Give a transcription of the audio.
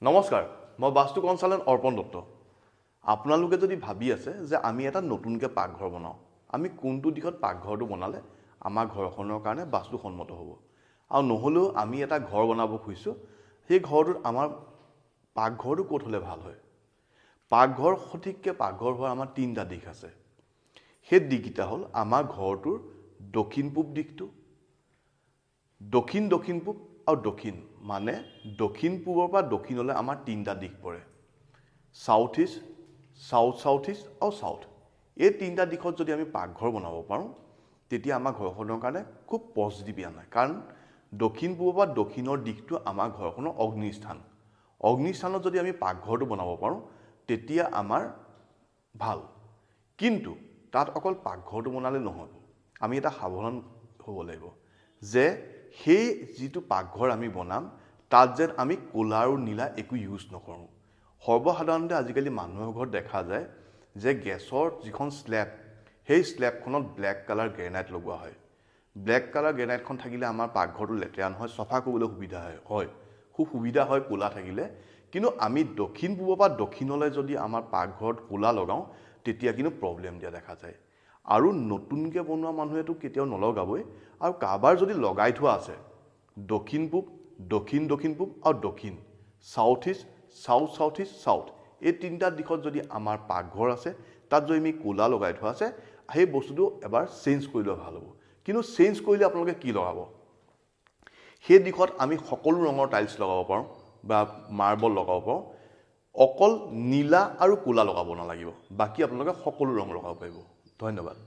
নমস্কাৰ, মই বাস্তু কনসালটেন্ট অৰ্পণ দত্ত। আপোনালোকে যদি ভাবি আছে যে আমি এটা নতুনকৈ পাকঘৰ বনাওঁ, আমি কোনটো দিশত পাকঘৰটো বনালে আমাৰ ঘৰখনৰ কাৰণে বাস্তুসন্মত হ'ব, আৰু নহ'লেও আমি এটা ঘৰ বনাব খুজিছোঁ, সেই ঘৰটোত আমাৰ পাকঘৰটো ক'ত হ'লে ভাল হয়। পাকঘৰ সঠিককৈ পাকঘৰ হোৱাৰ আমাৰ তিনিটা দিশ আছে। সেই দিশকেইটা হ'ল আমাৰ ঘৰটোৰ দক্ষিণ পূব দিশটো, দক্ষিণ পূব আৰু দক্ষিণ, মানে দক্ষিণ পূবৰ পৰা দক্ষিণলৈ আমাৰ তিনিটা দিশ পৰে। সাউথ ইষ্ট, সাউথ ইষ্ট আৰু সাউথ। এই তিনিটা দিশত যদি আমি পাকঘৰ বনাব পাৰোঁ, তেতিয়া আমাৰ ঘৰখনৰ কাৰণে খুব পজিটিভ আনে। কাৰণ দক্ষিণ পূবৰ পৰা দক্ষিণৰ দিশটো আমাৰ ঘৰখনৰ অগ্নিস্থান। অগ্নিস্থানত যদি আমি পাকঘৰটো বনাব পাৰোঁ, তেতিয়া আমাৰ ভাল। কিন্তু তাত অকল পাকঘৰটো বনালে নহ'ব, আমি এটা সাৱধান হ'ব লাগিব যে সেই যিটো পাকঘৰ আমি বনাম, তাত যেন আমি ক'লা আৰু নীলা একো ইউজ নকৰোঁ। সৰ্বসাধাৰণতে আজিকালি মানুহৰ ঘৰত দেখা যায় যে গেছৰ যিখন স্লেব, সেই স্লেবখনত ব্লেক কালাৰ গ্ৰেনাইট লগোৱা হয়। ব্লেক কালাৰ গ্ৰেনাইটখন থাকিলে আমাৰ পাকঘৰটো লেতেৰা নহয়, চফা কৰিবলৈ সুবিধা হয়, খুব সুবিধা হয় ক'লা থাকিলে। কিন্তু আমি দক্ষিণ পূবৰ পৰা দক্ষিণলৈ যদি আমাৰ পাকঘৰত ক'লা লগাওঁ, তেতিয়া কিন্তু প্ৰব্লেম দিয়া দেখা যায়। আৰু নতুনকৈ বনোৱা মানুহেতো কেতিয়াও নলগাবই, আৰু কাৰোবাৰ যদি লগাই থোৱা আছে দক্ষিণ পূব, দক্ষিণ পূব আৰু দক্ষিণ, south east, south east, south, এই তিনিটা দিশত যদি আমাৰ পাকঘৰ আছে, তাত যদি আমি ক'লা লগাই থোৱা আছে, সেই বস্তুটো এবাৰ চেঞ্জ কৰি লোৱা ভাল হ'ব। কিন্তু চেঞ্জ কৰিলে আপোনালোকে কি লগাব? সেই দিশত আমি সকলো ৰঙৰ টাইলছ লগাব পাৰোঁ বা মাৰ্বল লগাব পাৰোঁ। অকল নীলা আৰু ক'লা লগাব নালাগিব, বাকী আপোনালোকে সকলো ৰং লগাব পাৰিব। ধন্যবাদ।